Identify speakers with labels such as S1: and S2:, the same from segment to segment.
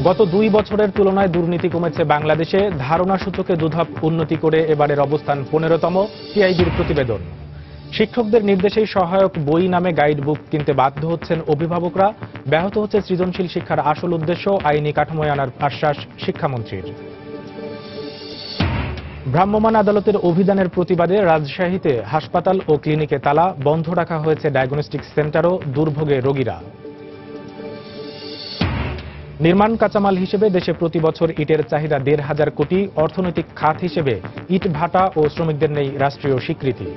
S1: গত 2 বছরের তুলনায় দুর্নীতি কমেছে বাংলাদেশে, ধারণা সূচকে দুধাপ উন্নতি করে এবারের অবস্থান 15তম। টিআইবির প্রতিবেদন। শিক্ষকদের নির্দেশেই সহায়ক বই নামে গাইড বুক কিনতে বাধ্য হচ্ছেন অভিভাবকরা। ব্যাহত হচ্ছে সৃজনশীল শিক্ষার আসল উদ্দেশ্য, আইনি কাঠামোয় আনার আশ্বাস শিক্ষামন্ত্রীর। ভ্রাম্যমাণ আদালতের অভিযানের প্রতিবাদে রাজশাহীতে হাসপাতাল ও ক্লিনিকে তালা, বন্ধ রাখা হয়েছে ডায়াগনস্টিক সেন্টারও, দুর্ভোগে রোগীরা। নির্মাণ কাঁচামাল হিসেবে দেশে প্রতি বছর ইটের চাহিদা 1,500 কোটি। অর্থনৈতিক খাত হিসেবে ইট ভাটা ও শ্রমিকদের নেই রাষ্ট্রীয় স্বীকৃতি।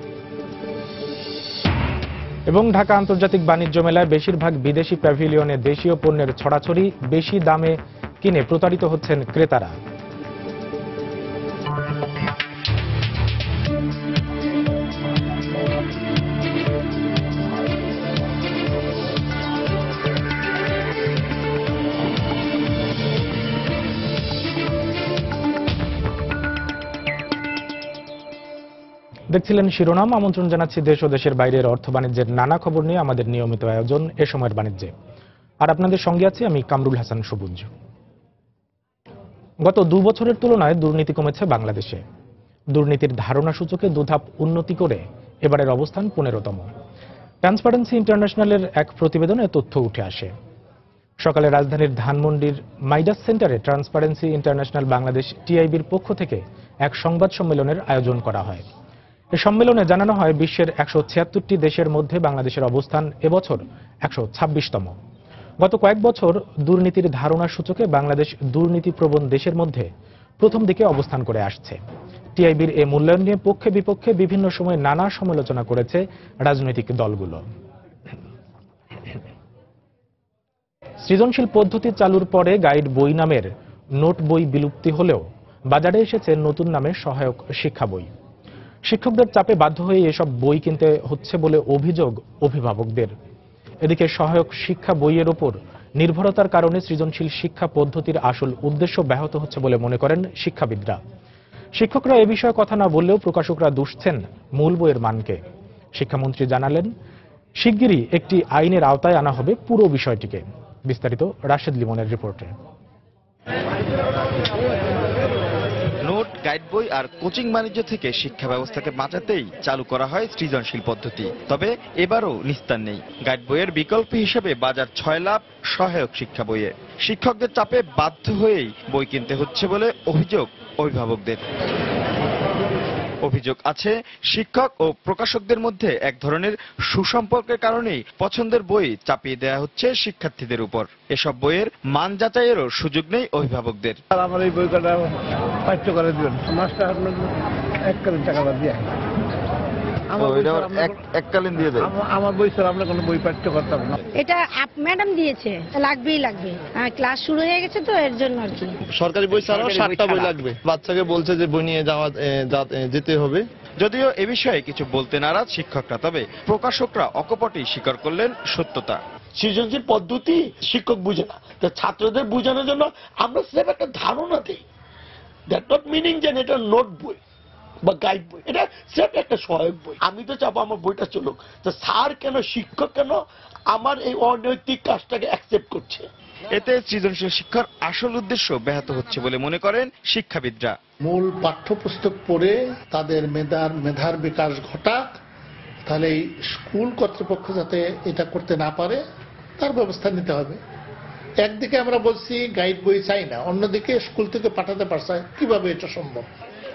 S1: এবং ঢাকা আন্তর্জাতিক বাণিজ্য মেলায় বেশিরভাগ বিদেশি প্যাভিলিয়নে দেশীয় পণ্যের ছড়াছড়ি, বেশি দামে কিনে প্রতারিত হচ্ছেন ক্রেতারা। দেখছিলেন শিরোনাম। আমন্ত্রণ জানাচ্ছি দেশ ও দেশের বাইরের অর্থ বাণিজ্যের নানা খবর নিয়ে আমাদের নিয়মিত আয়োজন এ সময়ের বাণিজ্যে। আর আপনাদের সঙ্গে আছি আমি কামরুল হাসান সবুজ। গত 2 বছরের তুলনায় দুর্নীতি কমেছে বাংলাদেশে। দুর্নীতির ধারণা সূচকে দুধাপ উন্নতি করে এবারের অবস্থান 15তম। ট্রান্সপারেন্সি ইন্টারন্যাশনালের এক প্রতিবেদনে তথ্য উঠে আসে। সকালে রাজধানীর ধানমন্ডির মাইডাস সেন্টারে ট্রান্সপারেন্সি ইন্টারন্যাশনাল বাংলাদেশ টিআইবির পক্ষ থেকে এক সংবাদ সম্মেলনের আয়োজন করা হয়। এই সম্মেলনে জানানো হয় বিশ্বের 176টি দেশের মধ্যে বাংলাদেশের অবস্থান এবছর 126তম। গত কয়েক বছর দুর্নীতির ধারণা সূচকে বাংলাদেশ দুর্নীতিপ্রবণ দেশের মধ্যে প্রথম দিকে অবস্থান করে আসছে। টিআইবির এই মূল্যায়ন নিয়ে পক্ষে বিপক্ষে বিভিন্ন সময় নানা সমালোচনা করেছে রাজনৈতিক দলগুলো। সৃজনশীল পদ্ধতি চালুর পরে গাইড বই নামের নোট বই বিলুপ্তি হলেও বাজারে এসেছে নতুন নামের সহায়ক শিক্ষা বই। শিক্ষকদের চাপে বাধ্য হয়ে এসব বই কিনতে হচ্ছে বলে অভিযোগ অভিভাবকদের। এদিকে সহায়ক শিক্ষা বইয়ের ওপর নির্ভরতার কারণে সৃজনশীল শিক্ষা পদ্ধতির আসল উদ্দেশ্য ব্যাহত হচ্ছে বলে মনে করেন শিক্ষাবিদরা। শিক্ষকরা এ বিষয়ে কথা না বললেও প্রকাশকরা দুষছেন মূল বইয়ের মানকে। শিক্ষামন্ত্রী জানালেন, শিগগিরই একটি আইনের আওতায় আনা হবে পুরো বিষয়টিকে। বিস্তারিত রাশেদ লিমনের রিপোর্টে।
S2: নোট, গাইড বই আর কোচিং বাণিজ্য থেকে শিক্ষা ব্যবস্থাকে বাঁচাতেই চালু করা হয় সৃজনশীল পদ্ধতি। তবে এবারও নিস্তার নেই। গাইড বইয়ের বিকল্প হিসেবে বাজার 6 লাভ সহায়ক শিক্ষা বইয়ে। শিক্ষকদের চাপে বাধ্য হয়েই বই কিনতে হচ্ছে বলে অভিযোগ অভিভাবকদের। অভিযোগ আছে, শিক্ষক ও প্রকাশকদের মধ্যে এক ধরনের সুসম্পর্কের কারণেই পছন্দের বই চাপিয়ে দেওয়া হচ্ছে শিক্ষার্থীদের উপর। এসব বইয়ের মান যাচাইয়েরও সুযোগ নেই অভিভাবকদের।
S3: আমার এই বই কটা পাঠ্য করে দিবেন, মাস্টার আপনার এককালীন টাকাটা দিয়ে
S2: এককালীন দিয়ে দেয়।
S3: আমার বই স্যার আমরা কোনো বই পাঠ্য করতাম না।
S4: এটা ম্যাডাম দিয়েছে, লাগবেই লাগবে। ক্লাস শুরু হয়ে গেছে তো এর জন্য আর কি।
S5: সরকারি বই ছাড়াও 7টা বই লাগবে। বাচ্চাকে বলছে যে বই নিয়ে যেতে হবে।
S2: যদিও এ বিষয়ে কিছু বলতে নারাজ শিক্ষকরা, তবে প্রকাশকরা অকপটেই স্বীকার করলেন সত্যতা।
S6: সৃজনশীল পদ্ধতি শিক্ষক বুঝে না, তো ছাত্রদের বোঝানোর জন্য আমরা স্রেফ একটা ধারণা দিই। দ্যাট নট মিনিং যে এটা নোট বই বা গাইড বই, এটা স্রেফ একটা সহায়ক বই। আমি তো চাবো আমার বইটা চলুক। তো স্যার কেন, শিক্ষক কেন আমার এই অনৈতিক কাজটাকে অ্যাকসেপ্ট করছে?
S2: এতে সৃজনশীল শিক্ষার আসল উদ্দেশ্য ব্যাহত হচ্ছে বলে মনে করেন শিক্ষাবিদরা।
S7: মূল পাঠ্যপুস্তক পড়ে তাদের মেধার বিকাশ ঘটাক, তাহলে এই স্কুল কর্তৃপক্ষ যাতে এটা করতে না পারে তার ব্যবস্থা নিতে হবে। একদিকে আমরা বলছি গাইড বই চাই না, অন্যদিকে স্কুল থেকে পাঠাতে পারছে, কিভাবে এটা সম্ভব?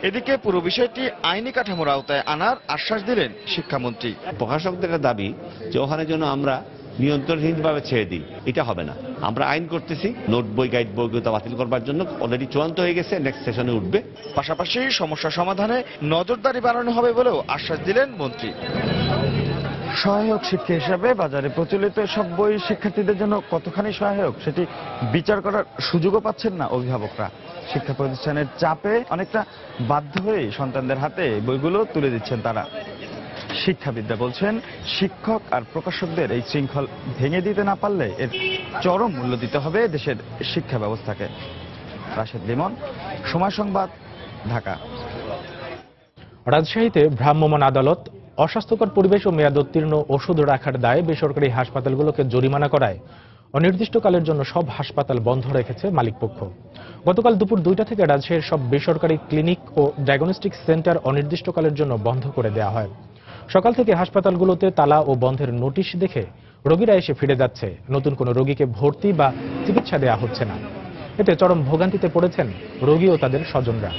S2: এদিকে পুরো বিষয়টি আইনি কাঠামোর আওতায় আনার আশ্বাস দিলেন শিক্ষামন্ত্রী।
S8: প্রকাশকদের দাবি যে ওখানে যেন আমরা নিয়ন্ত্রণহীনভাবে ছেড়ে দিই, এটা হবে না। আমরা আইন করতেছি, নোট বই গাইড বইগুলো বাতিল করবার জন্য অলরেডি চূড়ান্ত হয়ে গেছে, নেক্সট সেশনে উঠবে।
S2: পাশাপাশি সমস্যা সমাধানে নজরদারি বাড়ানো হবে বলেও আশ্বাস দিলেন মন্ত্রী। সহায়ক শিক্ষা হিসাবে বাজারে প্রচলিত এসব বই শিক্ষার্থীদের জন্য কতখানি সহায়ক সেটি বিচার করার সুযোগও পাচ্ছেন না অভিভাবকরা। শিক্ষা প্রতিষ্ঠানের চাপে অনেকটা বাধ্য হয়ে সন্তানদের হাতে বইগুলো তুলে দিচ্ছেন তারা। শিক্ষাবিদরা বলছেন, শিক্ষক আর প্রকাশকদের এই শৃঙ্খল ভেঙে দিতে না পারলে এর চরম মূল্য দিতে হবে দেশের শিক্ষা ব্যবস্থাকে। রাশেদ লিমন, সময় সংবাদ, ঢাকা।
S1: রাজশাহীতে ভ্রাম্যমাণ আদালত অস্বাস্থ্যকর পরিবেশ ও মেয়াদোত্তীর্ণ ওষুধ রাখার দায়ে বেসরকারি হাসপাতালগুলোকে জরিমানা করায় অনির্দিষ্টকালের জন্য সব হাসপাতাল বন্ধ রেখেছে মালিকপক্ষ। গতকাল দুপুর 2টা থেকে রাজশাহীর সব বেসরকারি ক্লিনিক ও ডায়াগনস্টিক সেন্টার অনির্দিষ্টকালের জন্য বন্ধ করে দেওয়া হয়। সকাল থেকে হাসপাতালগুলোতে তালা ও বন্ধের নোটিশ দেখে রোগীরা এসে ফিরে যাচ্ছে। নতুন কোনো রোগীকে ভর্তি বা চিকিৎসা দেওয়া হচ্ছে না। এতে চরম ভোগান্তিতে পড়েছেন রোগী ও তাদের স্বজনরা।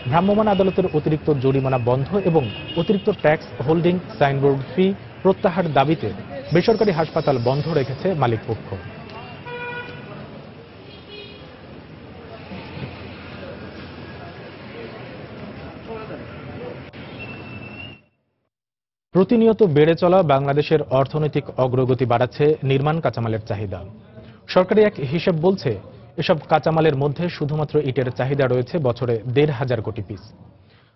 S1: ভ্রাম্যমাণ আদালতের অতিরিক্ত জরিমানা বন্ধ এবং অতিরিক্ত ট্যাক্স হোল্ডিং সাইনবোর্ড ফি প্রত্যাহার দাবিতে বেসরকারি হাসপাতাল বন্ধ রেখেছে মালিকপক্ষ। প্রতিনিয়ত বেড়ে চলা বাংলাদেশের অর্থনৈতিক অগ্রগতি বাড়াচ্ছে নির্মাণ কাঁচামালের চাহিদা। সরকারি এক হিসেব বলছে এসব কাঁচামালের মধ্যে শুধুমাত্র ইটের চাহিদা রয়েছে বছরে 1,500 কোটি পিস,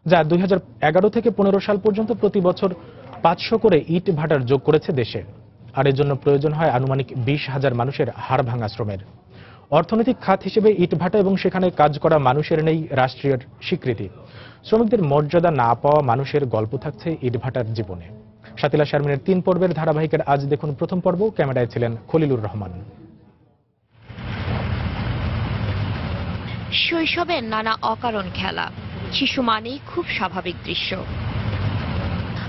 S1: যা 2011 থেকে 15 সাল পর্যন্ত প্রতি বছর 500 করে ইট ভাটার যোগ করেছে দেশে। আর এর জন্য প্রয়োজন হয় আনুমানিক 20,000 মানুষের হাড় ভাঙা শ্রমের। অর্থনৈতিক খাত হিসেবে ইট ভাটা এবং সেখানে কাজ করা মানুষের নেই রাষ্ট্রীয় স্বীকৃতি। শ্রমিকদের মর্যাদা না পাওয়া মানুষের গল্প থাকছে ইট ভাটার জীবনে। শাতিলা শারমিনের 3 পর্বের ধারাবাহিকের আজ দেখুন প্রথম পর্ব। ক্যামেরায় ছিলেন খলিলুর রহমান।
S9: শৈশবের নানা অকারণ খেলা, শিশু মানেই খুব স্বাভাবিক দৃশ্য।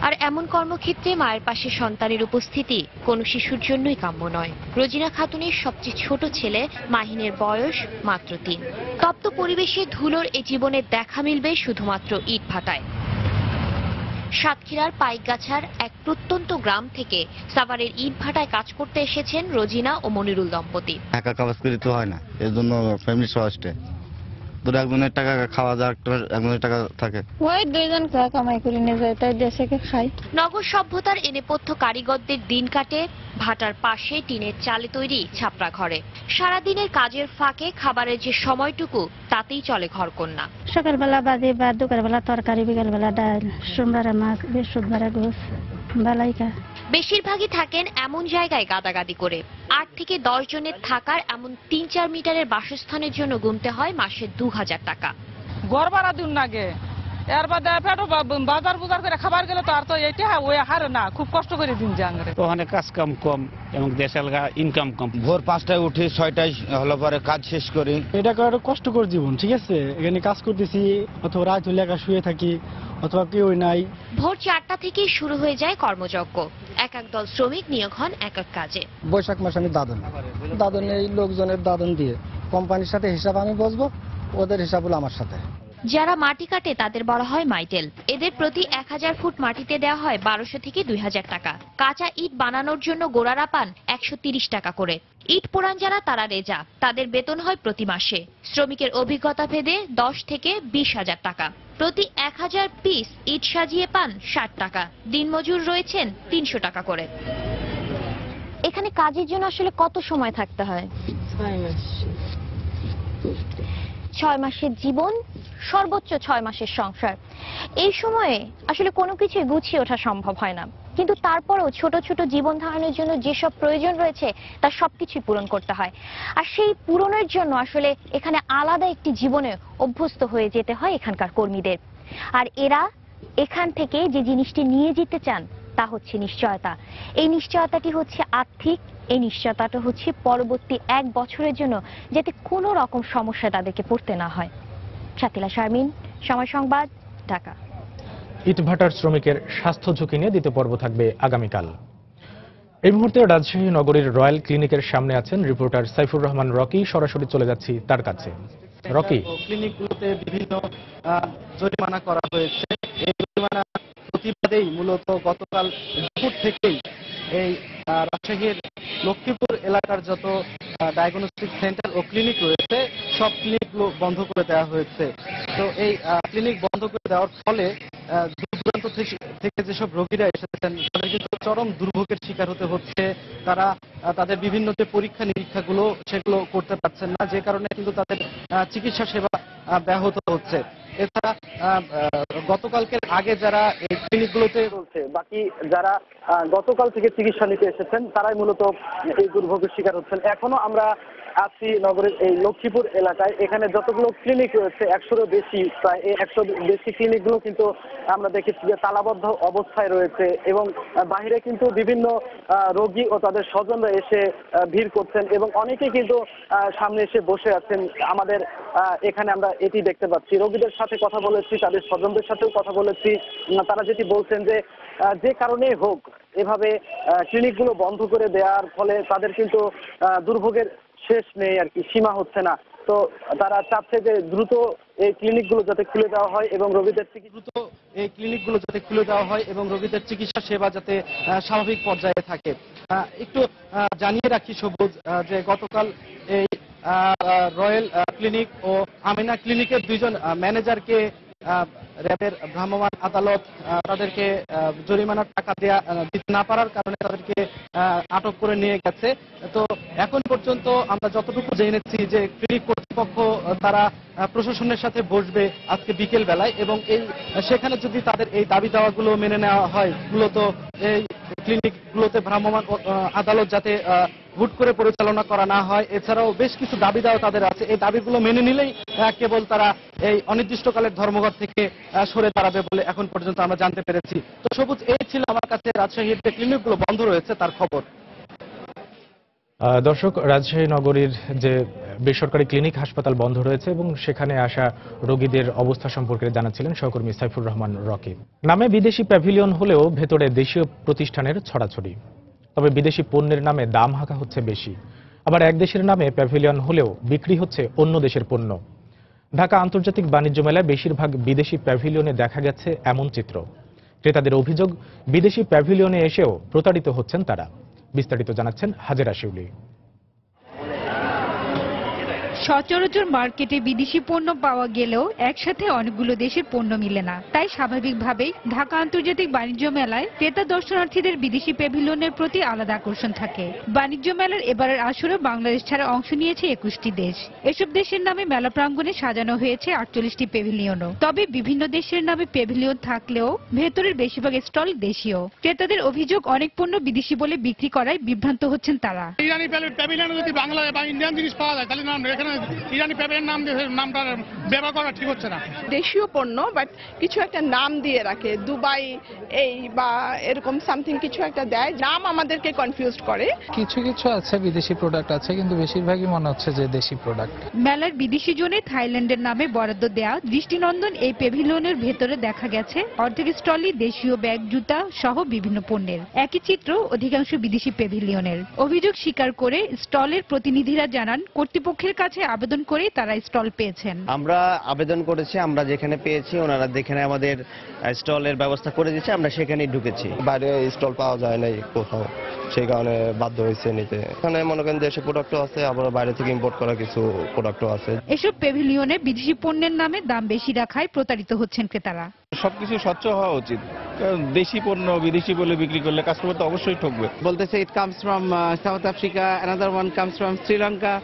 S9: আর এমন কর্মক্ষেত্রে মায়ের পাশে সন্তানের উপস্থিতি কোনো শিশুর জন্যই কাম্য নয়। রোজিনা খাতুনের সবচেয়ে ছোট ছেলে মাহিনের বয়স মাত্র 3। তপ্ত পরিবেশে ধুলোর এ জীবনের দেখা মিলবে শুধুমাত্র ইট ভাটায়। সাতক্ষীরার পাইকগাছার এক প্রত্যন্ত গ্রাম থেকে সাভারের ইট ভাটায় কাজ করতে এসেছেন রোজিনা ও মনিরুল দম্পতি।
S10: একা কাজ করে তো হয় না, এর জন্য ফ্যামিলি সহায়তা দুটো একজনের টাকা খাওয়া যায়, একজনের টাকা থাকে,
S4: ওই 2জন কামাই করে নিয়ে যায়, তাই দেশে খাই।
S9: নগর সভ্যতার এ নেপথ্য কারিগরদের দিন কাটে ভাটার পাশে টিনের চালে তৈরি ছাপরা ঘরে। সারাদিনের কাজের ফাঁকে খাবারের যে সময়টুকু তাতেই চলে ঘরকন্যা।
S4: সকালবেলা বাজে বা দুপুরবেলা তরকারি, বিকালবেলা ডাল, সোমবারে মাছ, বৃহস্পতিবারে গোস, বালাইকা।
S9: বেশিরভাগই থাকেন এমন জায়গায় গাদাগাদি করে। 8 থেকে 10 জনের থাকার এমন 3-4 মিটারের বাসস্থানের জন্য গুনতে হয় মাসে 2000 টাকা।
S11: ঘর ভাড়া দিন লাগে, এর বাদে পেটো বাজার বুজার করে খাবার গেলে তো আর তো এইটা ওই হারে না, খুব কষ্ট করে দিন জাঙ্গরে।
S12: তো অনেক কাজ কাম কম এবং দেশের ইনকাম কম।
S2: ভোর 5টায় উঠি, 6টায় হলো পরে কাজ শেষ করি।
S3: এটা একটা কষ্টকর জীবন, ঠিক আছে। এখানে কাজ করতেছি, অথবা রাত হলে একা শুয়ে থাকি, অথবা কেউ নাই।
S9: ভোর 4টা থেকেই শুরু হয়ে যায় কর্মযজ্ঞ। এক এক দল শ্রমিক নিয়োগ হন এক এক কাজে।
S3: বৈশাখ মাসে আমি দাদন এই লোকজনের দাদন দিয়ে কোম্পানির সাথে হিসাব আমি বসবো, ওদের হিসাব হলো আমার সাথে।
S9: যারা মাটি কাটে তাদের বলা হয় মাইটেল। এদের প্রতি 1000 ফুট মাটিতে দেওয়া হয় 1200 থেকে 2000 টাকা। কাঁচা ইট বানানোর জন্য গোড়ারা পান 130 টাকা করে। ইট পোড়ান যারা তারা রেজা, তাদের বেতন হয় প্রতি মাসে। শ্রমিকের অভিজ্ঞতা ভেদে 10 থেকে 20,000 টাকা। প্রতি 1000 পিস ইট সাজিয়ে পান 60 টাকা। দিনমজুর রয়েছেন 300 টাকা করে। এখানে কাজের জন্য আসলে কত সময় থাকতে হয়?
S4: 6 মাস।
S9: 6 মাসের জীবন, সর্বোচ্চ 6 মাসের সংসার। এই সময়ে আসলে কোনো কিছুই গুছিয়ে ওঠা সম্ভব হয় না, কিন্তু তারপরেও ছোট ছোট জীবন ধারণের জন্য যেসব প্রয়োজন রয়েছে তার সবকিছুই পূরণ করতে হয়। আর সেই পূরণের জন্য আসলে এখানে আলাদা একটি জীবনে অভ্যস্ত হয়ে যেতে হয় এখানকার কর্মীদের। আর এরা এখান থেকে যে জিনিসটি নিয়ে যেতে চান তা হচ্ছে নিশ্চয়তা। এই নিশ্চয়তাটি হচ্ছে আর্থিক, এই নিশ্চয়তাটা হচ্ছে পরবর্তী 1 বছরের জন্য যাতে কোনো রকম সমস্যা তাদেরকে পড়তে না হয়। শাতিলা শারমিন, সময় সংবাদ, ঢাকা।
S1: ইটভাটার শ্রমিকের স্বাস্থ্য ঝুঁকি নিয়ে দ্বিতীয় পর্ব থাকবে আগামীকাল। এই মুহূর্তে রাজশাহী নগরীর রয়্যাল ক্লিনিকের সামনে আছেন রিপোর্টার সাইফুর রহমান রকি। সরাসরি চলে যাচ্ছি তার কাছে। রকি,
S13: ক্লিনিকগুলোতে বিভিন্ন জরিমানা করা হয়েছে। এই জরিমানা প্রতিবাদেই মূলত গতকাল দুপুর থেকেই এই রাজশাহীর লক্ষ্মীপুর এলাকার যত ডায়াগনস্টিক সেন্টার ও ক্লিনিক রয়েছে সব ক্লিনিকগুলো বন্ধ করে দেওয়া হয়েছে। তো এই ক্লিনিক বন্ধ করে দেওয়ার ফলে দূর দূরান্ত থেকে যেসব রোগীরা এসেছেন তাদের কিন্তু চরম দুর্ভোগের শিকার হতে হচ্ছে। তারা তাদের বিভিন্ন যে পরীক্ষা নিরীক্ষাগুলো সেগুলো করতে পারছেন না, যে কারণে কিন্তু তাদের চিকিৎসা সেবা ব্যাহত হচ্ছে। এছাড়া গতকালকের আগে যারা এই ক্লিনিকগুলোতে রয়েছে, বাকি যারা গতকাল থেকে চিকিৎসা নিতে এসেছেন তারাই মূলত এই দুর্ভোগের শিকার হচ্ছেন। এখনো আমরা আছি নগরের এই লক্ষ্মীপুর এলাকায়। এখানে যতগুলো ক্লিনিক রয়েছে 100-এরও বেশি, প্রায় এই 100 বেশি ক্লিনিকগুলো কিন্তু
S14: আমরা দেখেছি যে তালাবদ্ধ অবস্থায় রয়েছে এবং বাইরে কিন্তু বিভিন্ন রোগী ও তাদের স্বজনরা এসে ভিড় করছেন এবং অনেকেই কিন্তু সামনে এসে বসে আছেন। আমাদের এখানে আমরা এটি দেখতে পাচ্ছি। রোগীদের সাথে কথা বলেছি, তাদের স্বজনদের সাথেও কথা বলেছি। তারা যেটি বলছেন যে কারণে হোক এভাবে ক্লিনিকগুলো বন্ধ করে দেওয়ার ফলে তাদের কিন্তু দুর্ভোগের শেষ নেই আর কি, সীমা হচ্ছে না। তো তারা চাচ্ছে যে দ্রুত এই ক্লিনিকগুলো যাতে খুলে দেওয়া হয় এবং রোগীদের
S13: চিকিৎসা সেবা যাতে স্বাভাবিক পর্যায়ে থাকে। একটু জানিয়ে রাখি সবুজ যে গতকাল এই রয়্যাল ক্লিনিক ও আমিনা ক্লিনিকের দুইজন ম্যানেজারকে র্যাবের ভ্রাম্যমাণ আদালত তাদেরকে জরিমানার টাকা দিতে না পারার কারণে তাদেরকে আটক করে নিয়ে গেছে। তো এখন পর্যন্ত আমরা যতটুকু জেনেছি যে ক্লিনিক কর্তৃপক্ষ তারা প্রশাসনের সাথে বসবে আজকে বিকেল বেলায় এবং সেখানে যদি তাদের এই দাবি দাওয়াগুলো মেনে নেওয়া হয়, মূলত এই ক্লিনিকগুলোতে ভ্রাম্যমাণ আদালত যাতে হুট করে পরিচালনা করা না হয়, এছাড়াও বেশ কিছু দাবি দাওয়া তাদের আছে। এই দাবিগুলো মেনে নিলেই কেবল তারা এই অনির্দিষ্টকালের ধর্মঘট থেকে সরে দাঁড়াবে বলে এখন পর্যন্ত আমরা জানতে পেরেছি। তো সবুজ, এই ছিল আমার কাছে রাজশাহীর যে ক্লিনিকগুলো বন্ধ রয়েছে তার খবর।
S1: দর্শক, রাজশাহী নগরীর যে বেসরকারি ক্লিনিক হাসপাতাল বন্ধ রয়েছে এবং সেখানে আসা রোগীদের অবস্থা সম্পর্কে জানাচ্ছিলেন সহকর্মী সাইফুর রহমান রকি। নামে বিদেশি প্যাভিলিয়ন হলেও ভেতরে দেশীয় প্রতিষ্ঠানের ছড়াছড়ি। তবে বিদেশি পণ্যের নামে দাম হাঁকা হচ্ছে বেশি, আবার এক দেশের নামে প্যাভিলিয়ন হলেও বিক্রি হচ্ছে অন্য দেশের পণ্য। ঢাকা আন্তর্জাতিক বাণিজ্য মেলায় বেশিরভাগ বিদেশি প্যাভিলিয়নে দেখা গেছে এমন চিত্র। ক্রেতাদের অভিযোগ, বিদেশি প্যাভিলিয়নে এসেও প্রতারিত হচ্ছেন তারা। বিস্তারিত জানাচ্ছেন হাজেরা শিউলি।
S15: সচরাচর মার্কেটে বিদেশি পণ্য পাওয়া গেলেও একসাথে অনেকগুলো দেশের পণ্য মিলে না। তাই স্বাভাবিকভাবেই ঢাকা আন্তর্জাতিক বাণিজ্য মেলায় ক্রেতা দর্শনার্থীদের বিদেশি প্যাভিলিয়নের প্রতি আলাদা আকর্ষণ থাকে। বাণিজ্য মেলার এবারের আসরে বাংলাদেশ ছাড়া অংশ নিয়েছে 21টি দেশ। এসব দেশের নামে মেলা প্রাঙ্গণে সাজানো হয়েছে 48টি প্যাভিলিয়নও। তবে বিভিন্ন দেশের নামে প্যাভিলিয়ন থাকলেও ভেতরের বেশিরভাগ স্টল দেশীয়। ক্রেতাদের অভিযোগ, অনেক পণ্য বিদেশি বলে বিক্রি করায় বিভ্রান্ত হচ্ছেন তারা।
S16: ইরানি প্যাভিলিয়নে যদি বাংলা বা ইন্ডিয়ান জিনিস পাওয়া যায় তাহলে এখানে ইরানি প্যাভিলিয়ন নামটা ব্যবহার করা ঠিক হচ্ছে না।
S17: দেশীয় পণ্য বাট কিছু একটা নাম দিয়ে রাখে, দুবাই এই বা এরকম সামথিং কিছু একটা দেয়, নাম আমাদেরকে কনফিউজ করে।
S18: কিছু কিছু আছে বিদেশি প্রোডাক্ট আছে, কিন্তু বেশিরভাগই মনে হচ্ছে যে দেশি প্রোডাক্ট।
S15: মেলার বিদেশি জোনে থাইল্যান্ডের নামে বরাদ্দ দেয়া দৃষ্টিনন্দন এই প্যাভিলিয়নের ভেতরে দেখা গেছে অর্ধেক স্টলই দেশীয় ব্যাগ, জুতা সহ বিভিন্ন পণ্যের। একই চিত্র অধিকাংশ বিদেশি প্যাভিলিয়নের। অভিযোগ স্বীকার করে স্টলের প্রতিনিধিরা জানান, কর্তৃপক্ষের কাছে আবেদন করে তারা স্টল পেয়েছেন।
S19: আমরা আবেদন করেছি, আমরা যেখানে পেয়েছি ওনারা যেখানে আমাদের স্টলের ব্যবস্থা করে দিয়েছে আমরা সেখানেই ঢুকেছি।
S5: বাইরে স্টল পাওয়া যায় নাই কোথাও, সেই কারণে বাধ্য হয়েছে নিতে। এখানে মনে করেন দেশে প্রোডাক্টও আছে, আবার বাইরে থেকে ইম্পোর্ট করা কিছু প্রোডাক্টও আছে।
S15: এসব প্যাভিলিয়নে বিদেশি পণ্যের নামে দাম বেশি রাখায় প্রতারিত হচ্ছেন ক্রেতারা।
S12: সবকিছু স্বচ্ছ হওয়া উচিত, কারণ দেশি পণ্য বিদেশি বলে বিক্রি করলে কাস্টমার তো অবশ্যই ঠকবে।
S20: বলতেছে it comes from south Africa, another one comes from Sri Lanka,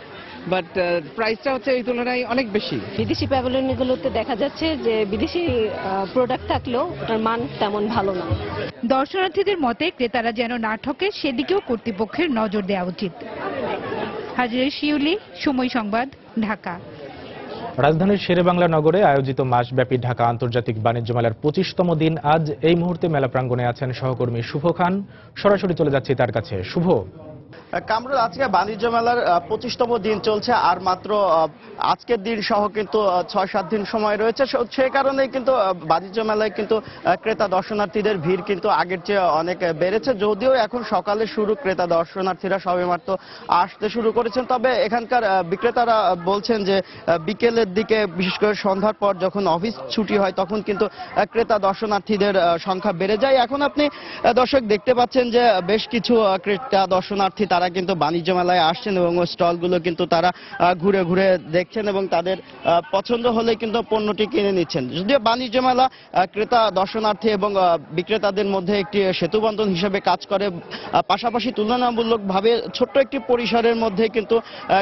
S20: but প্রাইসটা হচ্ছে এই তুলনায় অনেক বেশি।
S21: বিদেশি প্যাভিলিয়নগুলোতে দেখা যাচ্ছে যে বিদেশি প্রোডাক্ট থাকলেও ওটার মান তেমন ভালো না।
S15: দর্শনার্থীদের মতে ক্রেতারা যেন না ঠকে সেদিকেও কর্তৃপক্ষের নজর দেওয়া উচিত। হাজেরা শিউলি, সময় সংবাদ, ঢাকা।
S1: রাজধানীর শেরেবাংলা নগরে আয়োজিত মাসব্যাপী ঢাকা আন্তর্জাতিক বাণিজ্য মেলার 25তম দিন আজ। এই মুহূর্তে মেলা প্রাঙ্গণে আছেন সহকর্মী শুভ খান। সরাসরি চলে যাচ্ছি তার কাছে। শুভ,
S22: কামরুল, আজকে বাণিজ্য মেলার 25তম দিন চলছে, আর মাত্র আজকের দিন সহ কিন্তু 6-7 দিন সময় রয়েছে। সে কারণে কিন্তু বাণিজ্য মেলায় কিন্তু ক্রেতা দর্শনার্থীদের ভিড় কিন্তু আগের চেয়ে অনেক বেড়েছে। যদিও এখন সকালে শুরু, ক্রেতা দর্শনার্থীরা সবেমাত্র আসতে শুরু করেছেন। তবে এখানকার বিক্রেতারা বলছেন যে বিকেলের দিকে, বিশেষ করে সন্ধ্যার পর যখন অফিস ছুটি হয় তখন কিন্তু ক্রেতা দর্শনার্থীদের সংখ্যা বেড়ে যায়। এখন আপনি দর্শক দেখতে পাচ্ছেন যে বেশ কিছু ক্রেতা দর্শনার্থী তারা কিন্তু বাণিজ্য মেলায় আসছেন এবং স্টলগুলো কিন্তু তারা ঘুরে ঘুরে দেখছেন এবং তাদের পছন্দ হলে কিন্তু পণ্যটি কিনে নিচ্ছেন। যদিও বাণিজ্য মেলা ক্রেতা দর্শনার্থী এবং বিক্রেতাদের মধ্যে একটি সেতুবন্ধন হিসেবে কাজ করে, পাশাপাশি তুলনামূলকভাবে ছোট্ট একটি পরিসরের মধ্যে কিন্তু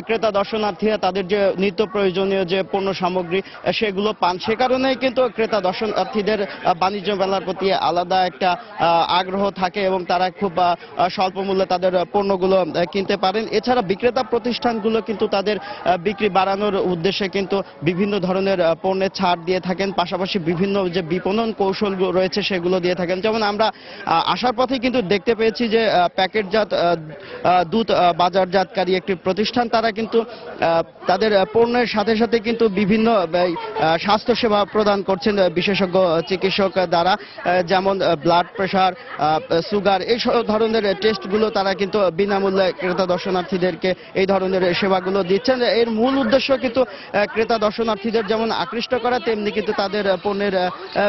S22: ক্রেতা দর্শনার্থীরা তাদের যে নিত্য প্রয়োজনীয় যে পণ্য সামগ্রী সেগুলো পান। সে কারণেই কিন্তু ক্রেতা দর্শনার্থীদের বাণিজ্য মেলার প্রতি আলাদা একটা আগ্রহ থাকে এবং তারা খুব স্বল্প মূল্যে তাদের পণ্যগুলো পণ্যগুলো কিনতে পারেন। এছাড়া বিক্রেতা প্রতিষ্ঠানগুলো কিন্তু তাদের বিক্রি বাড়ানোর উদ্দেশ্যে কিন্তু বিভিন্ন ধরনের পণ্যে ছাড় দিয়ে থাকেন, পাশাপাশি বিভিন্ন যে বিপণন কৌশল রয়েছে সেগুলো দিয়ে থাকেন। যেমন আমরা আসার পথে কিন্তু দেখতে পেয়েছি যে প্যাকেটজাত দুধ বাজারজাতকারী একটি প্রতিষ্ঠান, তারা কিন্তু তাদের পণ্যের সাথে সাথে কিন্তু বিভিন্ন স্বাস্থ্যসেবা প্রদান করছেন বিশেষজ্ঞ চিকিৎসক দ্বারা, যেমন ব্লাড প্রেশার, সুগার, এই ধরনের টেস্টগুলো তারা কিন্তু বিনামূল্যে ক্রেতা দর্শনার্থীদেরকে এই ধরনের সেবাগুলো দিচ্ছেন। এর মূল উদ্দেশ্য কিন্তু ক্রেতা দর্শনার্থীদের যেমন আকৃষ্ট করা, তেমনি কিন্তু তাদের পণ্যের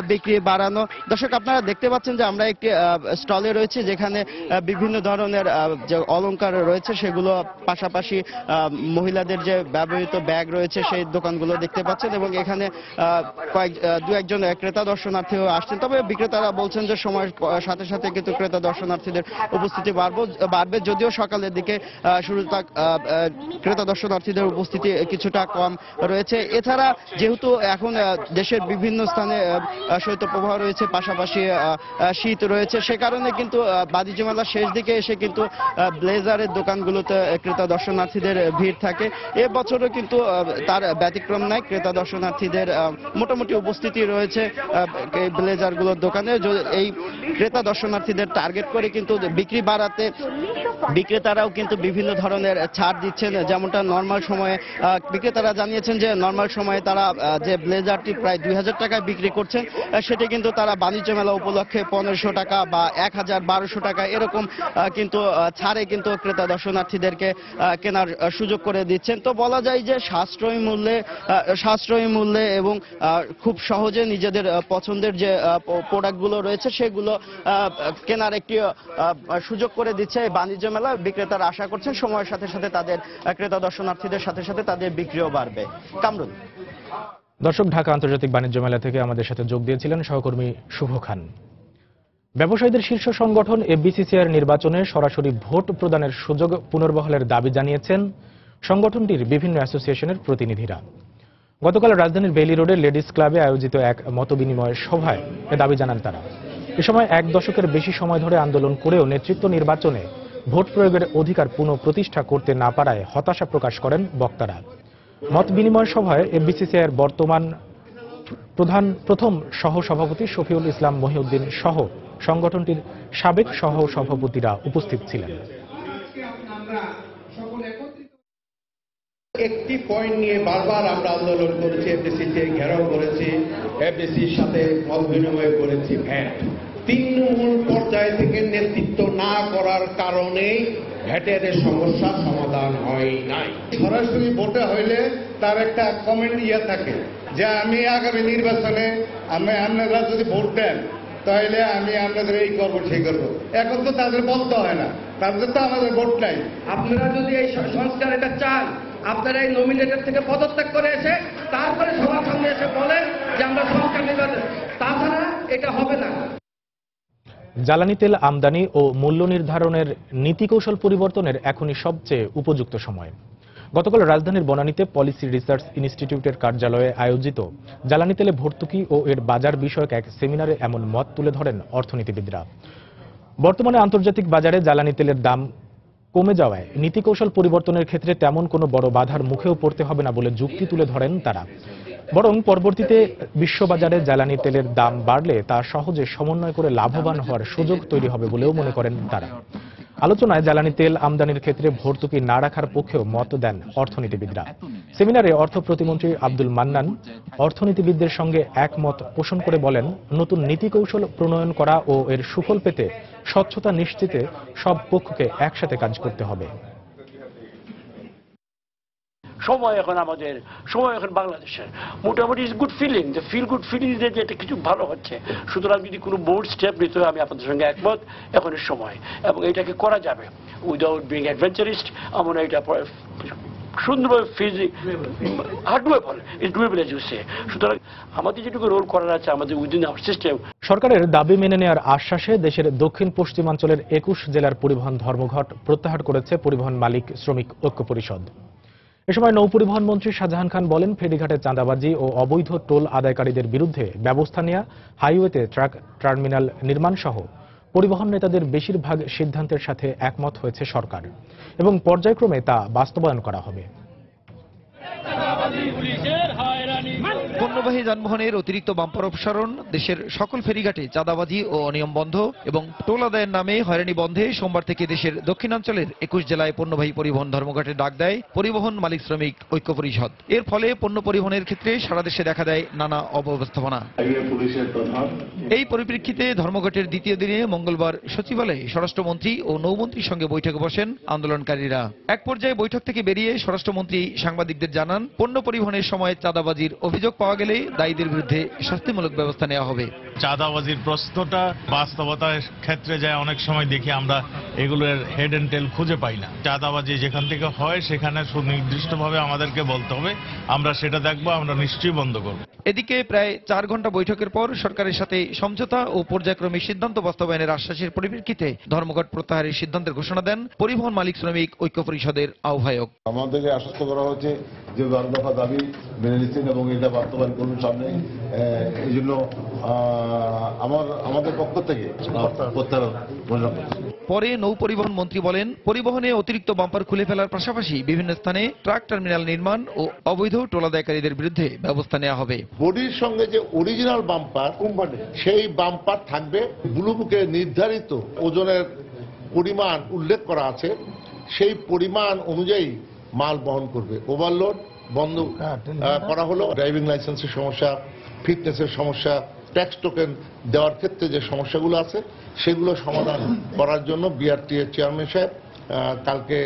S22: বিক্রি বাড়ানো। দর্শক, আপনারা দেখতে পাচ্ছেন যে আমরা একটি স্টলে রয়েছে যেখানে বিভিন্ন ধরনের যে অলংকার রয়েছে সেগুলো, পাশাপাশি মহিলাদের যে ব্যবহৃত ব্যাগ রয়েছে সেই দোকানগুলো দেখতে পাচ্ছেন, এবং এখানে দু একজন ক্রেতা দর্শনার্থীও আসছেন। তবে বিক্রেতারা বলছেন যে সময়ের সাথে সাথে কিন্তু ক্রেতা দর্শনার্থীদের উপস্থিতি বাড়বে, যদিও সকালের দিকে শুরুটা ক্রেতা দর্শনার্থীদের উপস্থিতি কিছুটা কম রয়েছে। এছাড়া যেহেতু এখন দেশের বিভিন্ন স্থানে শৈত্যপ্রবাহ রয়েছে, পাশাপাশি শীত রয়েছে, সে কারণে কিন্তু বাণিজ্য মেলার শেষ দিকে এসে কিন্তু ব্লেজারের দোকানগুলোতে ক্রেতা দর্শনার্থীদের ভিড় থাকে। এবছরও কিন্তু তার ব্যতিক্রম নাই, ক্রেতা দর্শনার্থীদের মোটামুটি উপস্থিতি রয়েছে এই ব্লেজারগুলোর দোকানে। এই ক্রেতা দর্শনার্থীদের টার্গেট করে কিন্তু বিক্রি বাড়াতে বিক্রেতারাও কিন্তু বিভিন্ন ধরনের ছাড় দিচ্ছেন। যেমনটা নর্মাল সময়ে বিক্রেতারা জানিয়েছেন যে নর্মাল সময়ে তারা যে ব্লেজারটি প্রায় 2000 টাকায় বিক্রি করছেন, সেটি কিন্তু তারা বাণিজ্য মেলা উপলক্ষে 1500 টাকা বা 1000-1200 টাকা এরকম কিন্তু ছাড়ে কিন্তু ক্রেতা দর্শনার্থীদেরকে কেনার সুযোগ করে দিচ্ছেন। তো বলা যায় যে সাশ্রয়ী মূল্যে এবং খুব সহজে নিজেদের পছন্দের যে প্রোডাক্টগুলো রয়েছে সেগুলো কেনার একটি সুযোগ করে দিচ্ছে এই বাণিজ্য মেলা। বিক্রেতারা আশা করছেন সময়ের সাথে সাথে তাদের ক্রেতা দর্শনার্থীদের সাথে সাথে তাদের বিক্রিও বাড়বে। কামরুল।
S1: দর্শক, ঢাকা আন্তর্জাতিক বাণিজ্য মেলা থেকে আমাদের সাথে যোগ দিয়েছিলেন সহকর্মী শুভ খান। ব্যবসায়ীদের শীর্ষ সংগঠন এফবিসিসিআই নির্বাচনে সরাসরি ভোট প্রদানের সুযোগ পুনর্বহালের দাবি জানিয়েছেন সংগঠনটির বিভিন্ন অ্যাসোসিয়েশনের প্রতিনিধিরা। গতকাল রাজধানীর বেইলি রোডে লেডিস ক্লাবে আয়োজিত এক মতবিনিময় সভায় এ দাবি জানান তারা। এ সময় 1 দশকের বেশি সময় ধরে আন্দোলন করেও নেতৃত্ব নির্বাচনে ভোট প্রয়োগের অধিকার পুনঃপ্রতিষ্ঠা করতে না পারায় হতাশা প্রকাশ করেন বক্তারা। মত বিনিময় সভায় এফবিসিসিআইয়ের বর্তমান প্রথম সহ-সভাপতি শফিউল ইসলাম মহিউদ্দিন সহ সংগঠনটির সাবেক সহ-সভাপতিরা উপস্থিত ছিলেন।
S6: একটি পয়েন্ট নিয়ে বারবার আমরা আন্দোলন করেছি, এফডিসিতে ঘেরাও করেছি, এফডিসির সাথে মত বিনিময় করেছি। ভ্যাট তৃণমূল পর্যায় থেকে নেতৃত্ব না করার কারণেই ভ্যাটের সমস্যার সমাধান হয় নাই। সরাসরি ভোটে হইলে তার একটা কমেন্ট থাকে যে আমি আগামী নির্বাচনে আপনারা যদি ভোট দেন তাহলে আমি আপনাদের এই করবো সেই করবো। এখন তো তাদের বলতে হয় না, তাদের তো আমাদের ভোট নাই।
S7: আপনারা যদি এই সংস্কার এটা চান, আপনারা এই নমিনেটের থেকে পদত্যাগ করে এসে তারপরে সবার সামনে এসে বলেন যে আমরা সংস্কার নির্বাচন, তাছাড়া এটা হবে না।
S1: জ্বালানি তেল আমদানি ও মূল্য নির্ধারণের নীতিকৌশল পরিবর্তনের এখনই সবচেয়ে উপযুক্ত সময়। গতকাল রাজধানীর বনানীতে পলিসি রিসার্চ ইনস্টিটিউটের কার্যালয়ে আয়োজিত জ্বালানি তেলে ভর্তুকি ও এর বাজার বিষয়ক এক সেমিনারে এমন মত তুলে ধরেন অর্থনীতিবিদরা। বর্তমানে আন্তর্জাতিক বাজারে জ্বালানি তেলের দাম কমে যাওয়ায় নীতিকৌশল পরিবর্তনের ক্ষেত্রে তেমন কোনো বড় বাধার মুখেও পড়তে হবে না বলে যুক্তি তুলে ধরেন তারা। বরং পরবর্তীতে বিশ্ববাজারে জ্বালানি তেলের দাম বাড়লে তা সহজে সমন্বয় করে লাভবান হওয়ার সুযোগ তৈরি হবে বলেও মনে করেন তারা। আলোচনায় জ্বালানি তেল আমদানির ক্ষেত্রে ভর্তুকি না রাখার পক্ষেও মত দেন অর্থনীতিবিদরা। সেমিনারে অর্থ প্রতিমন্ত্রী আব্দুল মান্নান অর্থনীতিবিদদের সঙ্গে একমত পোষণ করে বলেন, নতুন নীতিকৌশল প্রণয়ন করা ও এর সুফল পেতে স্বচ্ছতা নিশ্চিতে সব পক্ষকে একসাথে কাজ করতে হবে।
S23: সময় এখন বাংলাদেশের মোটামুটি গুড ফিলিং, যে ফিল গুড ফিলিং যে এটা কিছু ভালো হচ্ছে। সুতরাং যদি কোনো বোল্ড স্টেপ নিতে হয় আমি আপনাদের সঙ্গে একমত, এখনের সময়, এবং এটাকে করা যাবে উইদাউট বিং অ্যাডভেঞ্চারিস্ট। আমরা এটা সুন্দরভাবে সুতরাং আমাদের যেটুকু রোল করার আছে আমাদের উইদিন আওয়ার সিস্টেম।
S1: সরকারের দাবি মেনে নেওয়ার আশ্বাসে দেশের দক্ষিণ পশ্চিমাঞ্চলের 21 জেলার পরিবহন ধর্মঘট প্রত্যাহার করেছে পরিবহন মালিক শ্রমিক ঐক্য পরিষদ। এ সময় নৌপরিবহন মন্ত্রী শাহজাহান খান বলেন, ফেরিঘাটে চাঁদাবাজি ও অবৈধ টোল আদায়কারীদের বিরুদ্ধে ব্যবস্থা নেওয়া, হাইওয়েতে ট্রাক টার্মিনাল নির্মাণ সহ পরিবহন নেতাদের বেশিরভাগ সিদ্ধান্তের সাথে একমত হয়েছে সরকার এবং পর্যায়ক্রমে তা বাস্তবায়ন করা হবে।
S8: পণ্যবাহী যানবাহনের অতিরিক্ত বাম্পার অপসারণ, দেশের সকল ফেরিঘাটে চাঁদাবাজি ও অনিয়ম বন্ধ এবং টোল আদায়ের নামে হয়রানি বন্ধে সোমবার থেকে দেশের দক্ষিণাঞ্চলের 21 জেলায় পণ্যবাহী পরিবহন ধর্মঘটের ডাক দেয় পরিবহন মালিক শ্রমিক ঐক্য পরিষদ। এর ফলে পণ্য পরিবহনের ক্ষেত্রে সারা দেশে দেখা দেয় নানা অব্যবস্থাপনা। এই পরিপ্রেক্ষিতে ধর্মঘটের দ্বিতীয় দিনে মঙ্গলবার সচিবালয়ে স্বরাষ্ট্রমন্ত্রী ও নৌমন্ত্রীর সঙ্গে বৈঠকে বসেন আন্দোলনকারীরা। এক পর্যায়ে বৈঠক থেকে বেরিয়ে স্বরাষ্ট্রমন্ত্রী সাংবাদিকদের জানান, পণ্য পরিবহনের সময় চাঁদাবাজির অভিযোগ পাওয়া গেলে দায়ীদের বিরুদ্ধে শাস্তিমূলক ব্যবস্থা নেওয়া হবে।
S10: চাঁদাবাজির প্রশ্নটা বাস্তবতার ক্ষেত্রে যায় অনেক সময় দেখি আমরা এগুলোর হেড এন্ড টেল খুঁজে পাই না। চাঁদাবাজি যেখান থেকে হয় সেখানে সুনির্দিষ্টভাবে আমাদেরকে বলতে হবে, আমরা সেটা দেখবো, আমরা নিশ্চয়ই বন্ধ করব।
S8: এদিকে প্রায় 4 ঘন্টা বৈঠকের পর সরকারের সাথে সমঝোতা ও পর্যায়ক্রমে সিদ্ধান্ত বাস্তবায়নের আশ্বাসের পরিপ্রেক্ষিতে ধর্মঘট প্রত্যাহারের সিদ্ধান্তের ঘোষণা দেন পরিবহন মালিক শ্রমিক ঐক্য পরিষদের আহ্বায়ক।
S11: আমাদেরকে আশ্বস্ত করা হয়েছে যে 12 দফা দাবি মেনে নিচ্ছেন এবং এটা বাস্তবায়ন করবেন সামনে। এই জন্য আমাদের পক্ষ থেকে
S8: পরে নৌ পরিবহন মন্ত্রী বলেন, পরিবহনে অতিরিক্ত বাম্পার খুলে ফেলার পাশাপাশি বিভিন্ন স্থানে ট্রাক টার্মিনাল নির্মাণ ও অবৈধ টোলাদায়কারীদের বিরুদ্ধে ব্যবস্থা নেওয়া হবে।
S11: বডির সঙ্গে যে অরিজিনাল বাম্পার কোম্পানি, সেই বাম্পার থাকবে। ব্লু বুকে নির্ধারিত ওজনের পরিমাণ উল্লেখ করা আছে, সেই পরিমাণ অনুযায়ী মাল বহন করবে। ওভারলোড বন্ধ করা হলো। ড্রাইভিং লাইসেন্সের সমস্যা, ফিটনেসের সমস্যা, ট্যাক্স টোকেন দেওয়ার ক্ষেত্রে যে সমস্যাগুলো আছে সেগুলো সমাধান করার জন্য বিআরটি এর চেয়ারম্যান সাহেব কালকে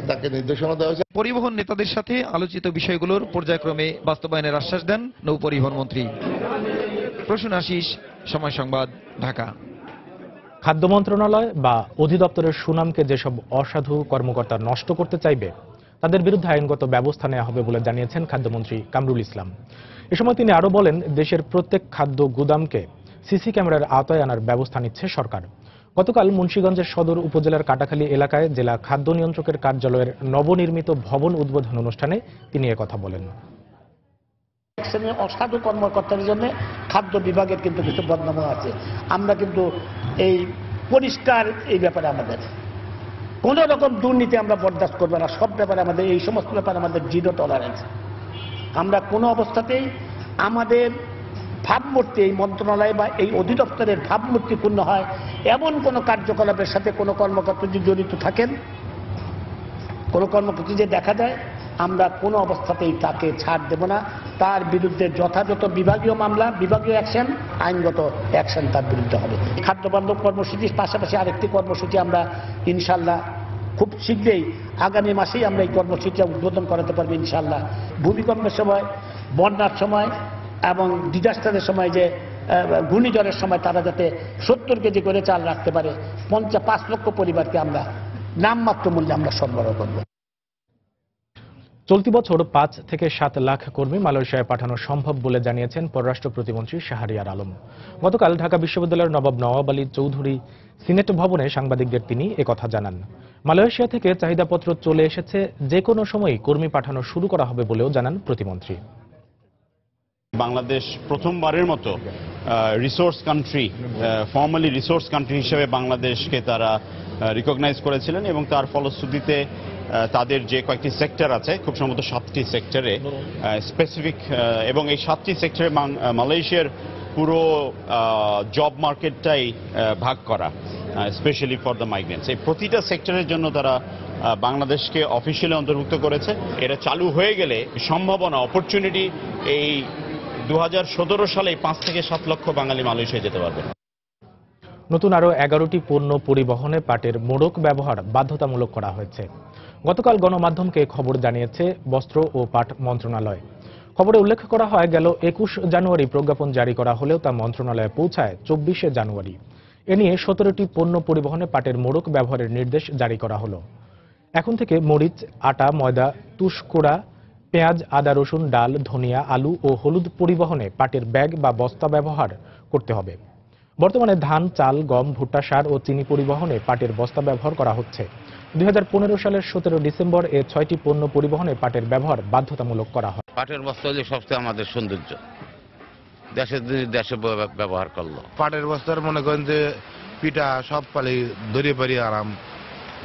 S11: তাকে নির্দেশনা দেওয়া হয়েছে।
S8: পরিবহন নেতাদের সাথে আলোচিত বিষয়গুলোর পর্যায়ক্রমে বাস্তবায়নের আশ্বাস দেন নৌ পরিবহন মন্ত্রী। প্রসূন আশিস, সময় সংবাদ, ঢাকা।
S1: খাদ্য মন্ত্রণালয় বা অধিদপ্তরের সুনামকে যেসব অসাধু কর্মকর্তা নষ্ট করতে চাইবে তাদের বিরুদ্ধে আইনগত ব্যবস্থা নেওয়া হবে বলে জানিয়েছেন খাদ্যমন্ত্রী কামরুল ইসলাম। এ সময় তিনি আরো বলেন, দেশের প্রত্যেক খাদ্য গুদামকে সিসি ক্যামেরার আওতায় আনার ব্যবস্থা নিচ্ছে সরকার। গতকাল মুন্সিগঞ্জের সদর উপজেলার কাটাখালী এলাকায় জেলা খাদ্য নিয়ন্ত্রকের কার্যালয়ের নবনির্মিত ভবন উদ্বোধন অনুষ্ঠানে তিনি একথা বলেন।
S24: অসাধু কর্মকর্তাদের জন্য খাদ্য বিভাগের কিন্তু কিছু বদনাম আছে। আমরা কিন্তু এই পরিষ্কার এই ব্যাপারে আমাদের কোন রকম দুর্নীতি আমরা বরদাস্ত করবো না। সব ব্যাপারে আমাদের এই সমস্ত ব্যাপারে আমাদের জিরো টলারেন্স। আমরা কোনো অবস্থাতেই আমাদের ভাবমূর্তি এই মন্ত্রণালয় বা এই অধিদপ্তরের ভাবমূর্তি পূর্ণ হয় এমন কোনো কার্যকলাপের সাথে কোনো কর্মকর্তা যদি জড়িত থাকেন, কোনো কর্মকর্তা যে দেখা যায়, আমরা কোনো অবস্থাতেই তাকে ছাড় দেব না। তার বিরুদ্ধে যথাযথ বিভাগীয় মামলা, বিভাগীয় অ্যাকশন, আইনগত অ্যাকশন তার বিরুদ্ধে হবে। খাদ্য বান্ধব কর্মসূচির পাশাপাশি আরেকটি কর্মসূচি আমরা ইনশাল্লাহ খুব শীঘ্রই আগামী মাসেই আমরা এই কর্মসূচিটা উদ্বোধন করাতে পারবো ইনশাল্লাহ। ভূমিকম্পের সময়, বন্যার সময় এবং ডিজাস্টারের সময়, যে ঘূর্ণিঝড়ের সময় তারা যাতে 70 কেজি করে চাল রাখতে পারে, 5 লক্ষ পরিবারকে আমরা নামমাত্র মূল্যে আমরা সরবরাহ করব।
S1: চলতি বছর 5 থেকে 7 লাখ কর্মী মালয়েশিয়ায় পাঠানো সম্ভব বলে জানিয়েছেন পররাষ্ট্র প্রতিমন্ত্রী শাহরিয়ার আলম। গতকাল ঢাকা বিশ্ববিদ্যালয়ের নবাব নওয়াব আলী চৌধুরী সিনেট ভবনে সাংবাদিকদের তিনি একথা জানান। মালয়েশিয়া থেকে চাহিদাপত্র চলে এসেছে, যে কোনো সময়ই কর্মী পাঠানো শুরু করা হবে বলেও জানান প্রতিমন্ত্রী।
S25: বাংলাদেশ প্রথমবারের মতো resource country, formally resource country হিসেবে বাংলাদেশকে তারা রিকগনাইজ করেছিলেন এবং তার ফলশ্রুতিতে তাদের যে কয়েকটি সেক্টর আছে, খুব সম্ভবত 7টি সেক্টরে স্পেসিফিক, এবং এই 7টি সেক্টরে মালয়েশিয়ার পুরো জব মার্কেটটাই ভাগ করা, স্পেশালি ফর দ্য মাইগ্রেন্টস। এই প্রতিটা সেক্টরের জন্য তারা বাংলাদেশকে অফিসিয়ালি অন্তর্ভুক্ত করেছে। এটা চালু হয়ে গেলে সম্ভাবনা, অপরচুনিটি, এই 2017 সালে 5 থেকে 7 লক্ষ বাঙালি মালয়েশিয়া যেতে পারবে।
S1: নতুন আরও 11টি পণ্য পরিবহনে পাটের মোড়ক ব্যবহার বাধ্যতামূলক করা হয়েছে। গতকাল গণমাধ্যমকে খবর জানিয়েছে বস্ত্র ও পাট মন্ত্রণালয়। খবরে উল্লেখ করা হয়, গেল 21 জানুয়ারি প্রজ্ঞাপন জারি করা হলেও তা মন্ত্রণালয়ে পৌঁছায় 24 জানুয়ারি। এ নিয়ে 17টি পণ্য পরিবহনে পাটের মোড়ক ব্যবহারের নির্দেশ জারি করা হলো। এখন থেকে মরিচ, আটা, ময়দা, তুষকোড়া, পেঁয়াজ, আদা, রসুন, ডাল, ধনিয়া, আলু ও হলুদ পরিবহনে পাটের ব্যাগ বা বস্তা ব্যবহার করতে হবে। বর্তমানে ধান, চাল, গম, ভুট্টা, সার ও চিনি পরিবহনে পাটের বস্তা ব্যবহার করা হচ্ছে। 2015 সালের 17 ডিসেম্বর এ 6টি পণ্য পরিবহনে পাটের ব্যবহার বাধ্যতামূলক করা হয়।
S26: পাটের বস্তা হলে সবচেয়ে আমাদের সৌন্দর্য, দেশে ব্যবহার করলো।
S27: পাটের বস্তার মনে করেন যে
S2: পিঠা সব পালি দড়িয়ে পারি আরাম,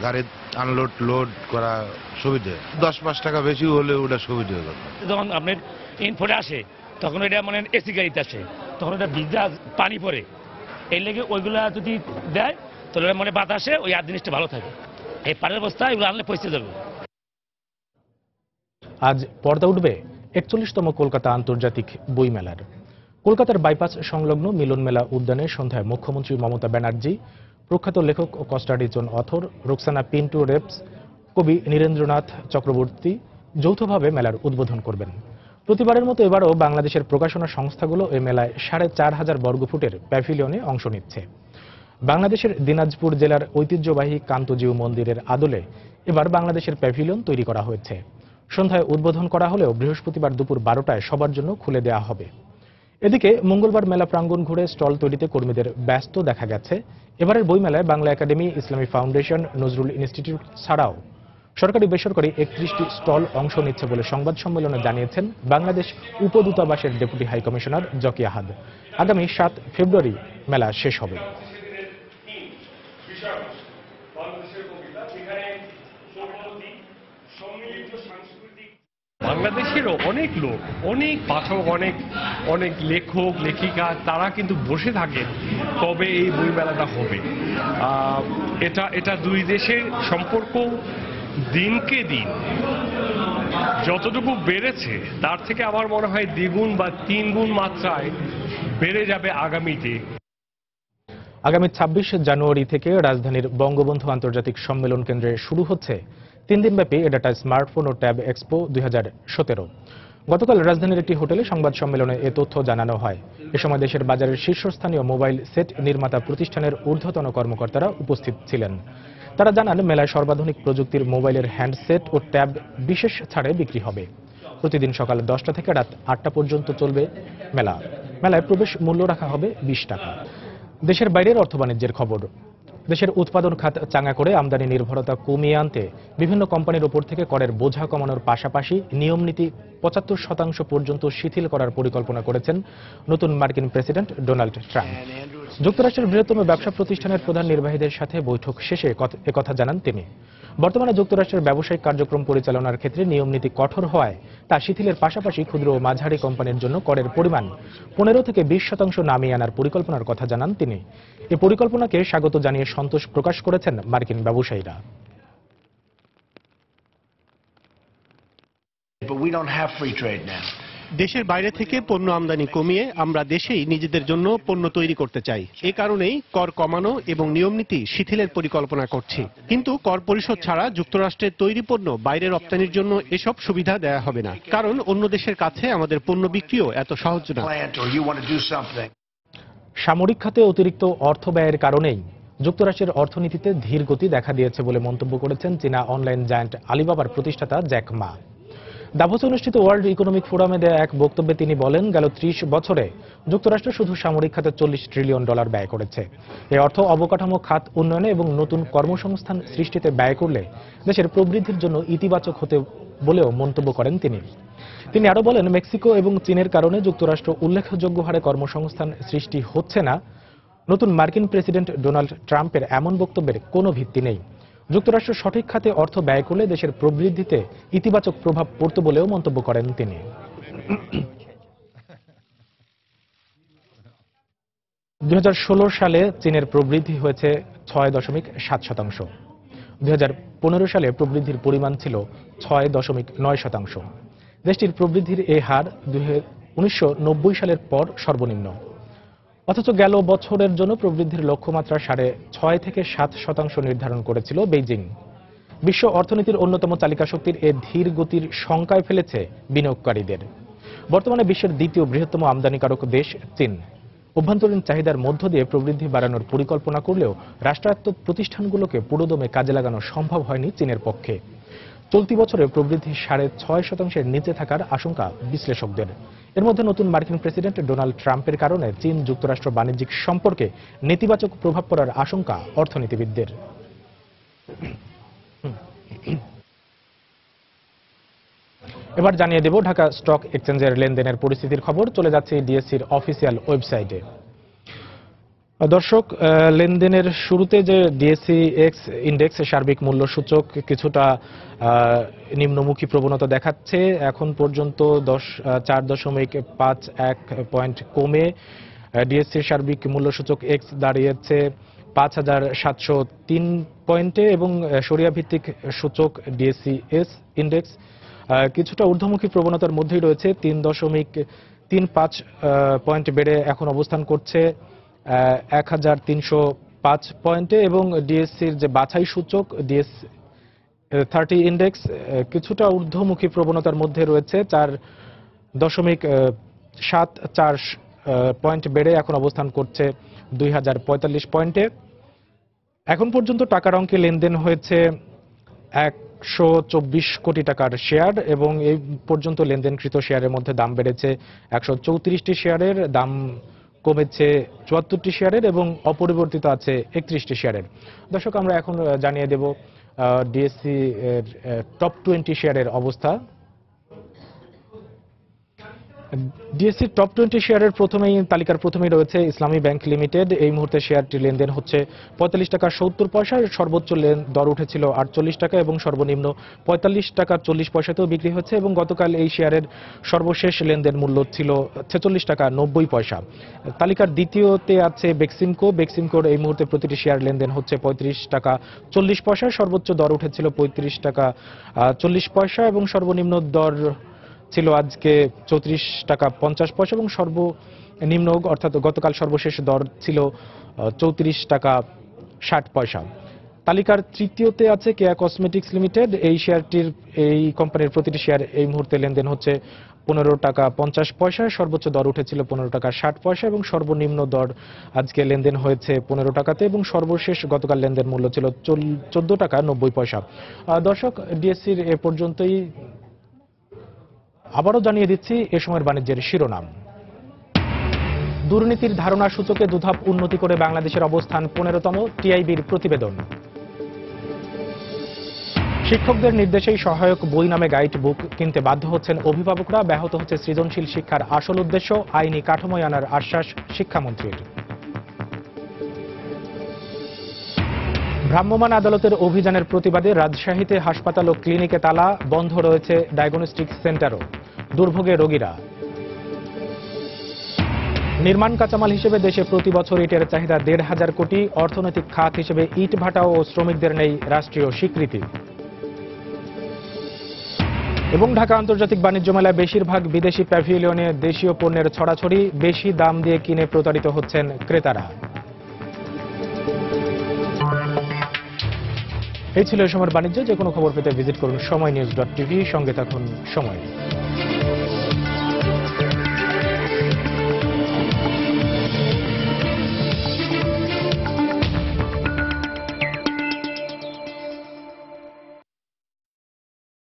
S2: গাড়ি আনলোড লোড করা সুবিধে। 10-5 টাকা বেশি হলে ওটা সুবিধা হয়ে যাবে।
S3: যখন আপনার ইনফোটে আসে তখন এটা মানে এসি গাড়িতে আসে, তখন ওটা ভিজা পানি পড়ে, এই লেগে ওইগুলা যদি দেয় তাহলে মানে বাতাসে ওই আর জিনিসটা ভালো থাকে। এই পানের বস্তা এগুলো আনলে পৌঁছে যাবে।
S1: আজ পর্দা উঠবে 41তম কলকাতা আন্তর্জাতিক বইমেলার। কলকাতার বাইপাস সংলগ্ন মিলন মেলা উদ্যানে সন্ধ্যায় মুখ্যমন্ত্রী মমতা ব্যানার্জি, প্রখ্যাত লেখক ও কস্টারিজন অথর রোকসানা পিন্টু রেপস, কবি নীরেন্দ্রনাথ চক্রবর্তী যৌথভাবে মেলার উদ্বোধন করবেন। প্রতিবারের মতো এবারও বাংলাদেশের প্রকাশনা সংস্থাগুলো এই মেলায় 4500 বর্গফুটের প্যাভিলিয়নে অংশ নিচ্ছে। বাংলাদেশের দিনাজপুর জেলার ঐতিহ্যবাহী কান্তজিউ মন্দিরের আদলে এবার বাংলাদেশের প্যাভিলিয়ন তৈরি করা হয়েছে। সন্ধ্যায় উদ্বোধন করা হলেও বৃহস্পতিবার দুপুর 12টায় সবার জন্য খুলে দেওয়া হবে। এদিকে মঙ্গলবার মেলা প্রাঙ্গণ ঘুরে স্টল তৈরিতে কর্মীদের ব্যস্ত দেখা গেছে। এবারের বইমেলায় বাংলা একাডেমি, ইসলামী ফাউন্ডেশন, নজরুল ইনস্টিটিউট ছাড়াও সরকারি বেসরকারি 31টি স্টল অংশ নিচ্ছে বলে সংবাদ সম্মেলনে জানিয়েছেন বাংলাদেশ উপদূতাবাসের ডেপুটি হাইকমিশনার জকি আহাদ। আগামী 7 ফেব্রুয়ারি মেলা শেষ হবে।
S4: বাংলাদেশেরও অনেক লোক, অনেক পাঠক, অনেক লেখক লেখিকা তারা কিন্তু বসে থাকেন কবে এই বইমেলাটা হবে। এটা দুই দেশের সম্পর্ক দিনকে দিন যতটুকু বেড়েছে তার থেকে আমার মনে হয় দ্বিগুণ বা 3 গুণ মাত্রায় বেড়ে যাবে আগামীতে।
S1: আগামী 26 জানুয়ারি থেকে রাজধানীর বঙ্গবন্ধু আন্তর্জাতিক সম্মেলন কেন্দ্রে শুরু হচ্ছে 3 দিনব্যাপী এডাটা স্মার্টফোন ও ট্যাব এক্সপো 2017। গতকাল রাজধানীর একটি হোটেলে সংবাদ সম্মেলনে এ তথ্য জানানো হয়। এ সময় দেশের বাজারের শীর্ষস্থানীয় মোবাইল সেট নির্মাতা প্রতিষ্ঠানের ঊর্ধ্বতন কর্মকর্তারা উপস্থিত ছিলেন। তারা জানান, মেলায় সর্বাধুনিক প্রযুক্তির মোবাইলের হ্যান্ডসেট ও ট্যাব বিশেষ ছাড়ে বিক্রি হবে। প্রতিদিন সকাল 10টা থেকে রাত 8টা পর্যন্ত চলবে মেলা। মেলায় প্রবেশ মূল্য রাখা হবে 20 টাকা। দেশের বাইরের অর্থ বাণিজ্যের খবর। দেশের উৎপাদন খাত চাঙ্গা করে আমদানি নির্ভরতা কমিয়ে আনতে বিভিন্ন কোম্পানির উপর থেকে করের বোঝা কমানোর পাশাপাশি নিয়ম নীতি 75% পর্যন্ত শিথিল করার পরিকল্পনা করেছেন নতুন মার্কিন প্রেসিডেন্ট ডোনাল্ড ট্রাম্প। যুক্তরাষ্ট্রের বৃহত্তম ব্যবসা প্রতিষ্ঠানের প্রধান নির্বাহীদের সাথে বৈঠক শেষে একথা জানান তিনি। বর্তমানে যুক্তরাষ্ট্রের ব্যবসায়িক কার্যক্রম পরিচালনার ক্ষেত্রে নিয়ম নীতি কঠোর হওয়ায় তা শিথিলের পাশাপাশি ক্ষুদ্র ও মাঝারি কোম্পানির জন্য করের পরিমাণ 15 থেকে 20% নামিয়ে আনার পরিকল্পনার কথা জানান তিনি। এই পরিকল্পনাকে স্বাগত জানিয়ে সন্তোষ প্রকাশ করেছেন মার্কিন ব্যবসায়ীরা।
S9: দেশের বাইরে থেকে পণ্য আমদানি কমিয়ে আমরা দেশেই নিজেদের জন্য পণ্য তৈরি করতে চাই। এ কারণেই কর কমানো এবং নিয়মনীতি শিথিলের পরিকল্পনা করছি। কিন্তু কর পরিশোধ ছাড়া যুক্তরাষ্ট্রের তৈরি পণ্য বাইরে রপ্তানির জন্য এসব সুবিধা দেয়া হবে না, কারণ অন্য দেশের কাছে আমাদের পণ্য বিক্রিও এত সহজ না।
S1: সামরিক খাতে অতিরিক্ত অর্থ ব্যয়ের কারণেই যুক্তরাষ্ট্রের অর্থনীতিতে ধীর গতি দেখা দিয়েছে বলে মন্তব্য করেছেন চীনা অনলাইন জায়ান্ট আলিবাবার প্রতিষ্ঠাতা জ্যাক মা। দাভোসে অনুষ্ঠিত ওয়ার্ল্ড ইকোনমিক ফোরামে দেয়া এক বক্তব্যে তিনি বলেন, গেল 30 বছরে যুক্তরাষ্ট্র শুধু সামরিক খাতে $40 ট্রিলিয়ন ব্যয় করেছে। এই অর্থ অবকাঠামো খাত উন্নয়নে এবং নতুন কর্মসংস্থান সৃষ্টিতে ব্যয় করলে দেশের প্রবৃদ্ধির জন্য ইতিবাচক হতে বলেও মন্তব্য করেন তিনি। তিনি আরো বলেন, মেক্সিকো এবং চীনের কারণে যুক্তরাষ্ট্র উল্লেখযোগ্য হারে কর্মসংস্থান সৃষ্টি হচ্ছে না। নতুন মার্কিন প্রেসিডেন্ট ডোনাল্ড ট্রাম্পের এমন বক্তব্যের কোনো ভিত্তি নেই। যুক্তরাষ্ট্র সঠিক খাতে অর্থ ব্যয় করলে দেশের প্রবৃদ্ধিতে ইতিবাচক প্রভাব পড়ত বলেও মন্তব্য করেন তিনি। 2016 সালে চীনের প্রবৃদ্ধি হয়েছে 6.7%। 2015 সালে প্রবৃদ্ধির পরিমাণ ছিল 6.9%। দেশটির প্রবৃদ্ধির এই হার 1990 সালের পর সর্বনিম্ন। অথচ গেল বছরের জন্য প্রবৃদ্ধির লক্ষ্যমাত্রা 6.5 থেকে 7% নির্ধারণ করেছিল বেইজিং। বিশ্ব অর্থনীতির অন্যতম চালিকা শক্তির এ ধীর গতির শঙ্কায় ফেলেছে বিনিয়োগকারীদের। বর্তমানে বিশ্বের দ্বিতীয় বৃহত্তম আমদানিকারক দেশ চীন। অভ্যন্তরীণ চাহিদার মধ্য দিয়ে প্রবৃদ্ধি বাড়ানোর পরিকল্পনা করলেও রাষ্ট্রায়ত্ত প্রতিষ্ঠানগুলোকে পুরোদমে কাজে লাগানো সম্ভব হয়নি চীনের পক্ষে। চলতি বছরে প্রবৃদ্ধি 6.5%-এর নিচে থাকার আশঙ্কা বিশ্লেষকদের। এর মধ্যে নতুন মার্কিন প্রেসিডেন্ট ডোনাল্ড ট্রাম্পের কারণে চীন যুক্তরাষ্ট্র বাণিজ্যিক সম্পর্কে নেতিবাচক প্রভাব পড়ার আশঙ্কা অর্থনীতিবিদদের। এবার জানিয়ে দেব ঢাকা স্টক এক্সচেঞ্জের লেনদেনের পরিস্থিতির খবর। চলে যাচ্ছে ডিএসসির অফিসিয়াল ওয়েবসাইটে। দর্শক, লেনদেনের শুরুতে যে ডিএসসি এক্স ইন্ডেক্স সার্বিক মূল্য সূচক কিছুটা নিম্নমুখী প্রবণতা দেখাচ্ছে। এখন পর্যন্ত 4.51 পয়েন্ট কমে ডিএসসি সার্বিক মূল্য সূচক এক্স দাঁড়িয়েছে 5,703 পয়েন্টে এবং সরিয়া ভিত্তিক সূচক ডিএসসি এস ইন্ডেক্স কিছুটা ঊর্ধ্বমুখী প্রবণতার মধ্যেই রয়েছে। 3.35 পয়েন্ট বেড়ে এখন অবস্থান করছে 1,305 পয়েন্টে এবং ডিএসসির যে বাছাই সূচক ডিএস 30 ইন্ডেক্স কিছুটা ঊর্ধ্বমুখী প্রবণতার মধ্যে রয়েছে। 4.74 পয়েন্ট বেড়ে এখন অবস্থান করছে 2,045 পয়েন্টে। এখন পর্যন্ত টাকার অঙ্কে লেনদেন হয়েছে 124 কোটি টাকার শেয়ার এবং এই পর্যন্ত লেনদেনকৃত শেয়ারের মধ্যে দাম বেড়েছে 134টি শেয়ারের, দাম কমেছে 74টি শেয়ারের এবং অপরিবর্তিত আছে 31টি শেয়ারের। দর্শক, আমরা এখন জানিয়ে দেব ডিএসসি এর টপ 20 শেয়ারের অবস্থা। ডিএসসি টপ 20 শেয়ারের তালিকার প্রথমেই রয়েছে ইসলামী ব্যাংক লিমিটেড। এই মুহূর্তে শেয়ারটি লেনদেন হচ্ছে 45 টাকা 70 পয়সা। সর্বোচ্চ দর উঠেছিল 48 টাকা এবং সর্বনিম্ন 45 টাকা 40 পয়সাতেও বিক্রি হচ্ছে এবং গতকাল এই শেয়ারের সর্বশেষ লেনদেন মূল্য ছিল 46 টাকা 90 পয়সা। তালিকার দ্বিতীয়তে আছে বেক্সিমকো। বেক্সিমকোর এই মুহূর্তে প্রতিটি শেয়ার লেনদেন হচ্ছে 35 টাকা 40 পয়সা। সর্বোচ্চ দর উঠেছিল 35 টাকা 40 পয়সা এবং সর্বনিম্ন দর ছিল আজকে 34 টাকা 50 পয়সা এবং সর্বনিম্ন অর্থাৎ গতকাল সর্বশেষ দর ছিল 34 টাকা 60 পয়সা। তালিকার তৃতীয়তে আছে কেয়া কসমেটিক্স লিমিটেড। এই কোম্পানির প্রতিটি শেয়ার এই মুহূর্তে লেনদেন হচ্ছে 15 টাকা 50 পয়সা। সর্বোচ্চ দর উঠেছিল 15 টাকা 60 পয়সা এবং সর্বনিম্ন দর আজকে লেনদেন হয়েছে 15 টাকাতে এবং সর্বশেষ গতকাল লেনদেন মূল্য ছিল 14 টাকা 90 পয়সা। দর্শক, ডিএসসির এ পর্যন্তই। আবারও জানিয়ে দিচ্ছি এ সময়ের বাণিজ্যের শিরোনাম। দুর্নীতির ধারণা সূচকে দুধাপ উন্নতি করে বাংলাদেশের অবস্থান 15তম, টিআইবির প্রতিবেদন। শিক্ষকদের নির্দেশেই সহায়ক বই নামে গাইড বুক কিনতে বাধ্য হচ্ছেন অভিভাবকরা, ব্যাহত হচ্ছে সৃজনশীল শিক্ষার আসল উদ্দেশ্য, আইনি কাঠামোয় আনার আশ্বাস শিক্ষামন্ত্রীর। ভ্রাম্যমাণ আদালতের অভিযানের প্রতিবাদে রাজশাহীতে হাসপাতাল ও ক্লিনিকে তালা, বন্ধ রয়েছে ডায়াগনস্টিক সেন্টারও, দুর্ভোগে রোগীরা। নির্মাণ কাঁচামাল হিসেবে দেশে প্রতি বছর ইটের চাহিদা 1,500 কোটি, অর্থনৈতিক খাত হিসেবে ইট ভাটা ও শ্রমিকদের নেই রাষ্ট্রীয় স্বীকৃতি। এবং ঢাকা আন্তর্জাতিক বাণিজ্য মেলায় বেশিরভাগ বিদেশি প্যাভিলিয়নে দেশীয় পণ্যের ছড়াছড়ি, বেশি দাম দিয়ে কিনে প্রতারিত হচ্ছেন ক্রেতারা। এই ছিল এই সময়ের বাণিজ্য। যে কোনো খবর পেতে ভিজিট করুন সময়নিউজ.tv। সঙ্গে থাকুন সময়।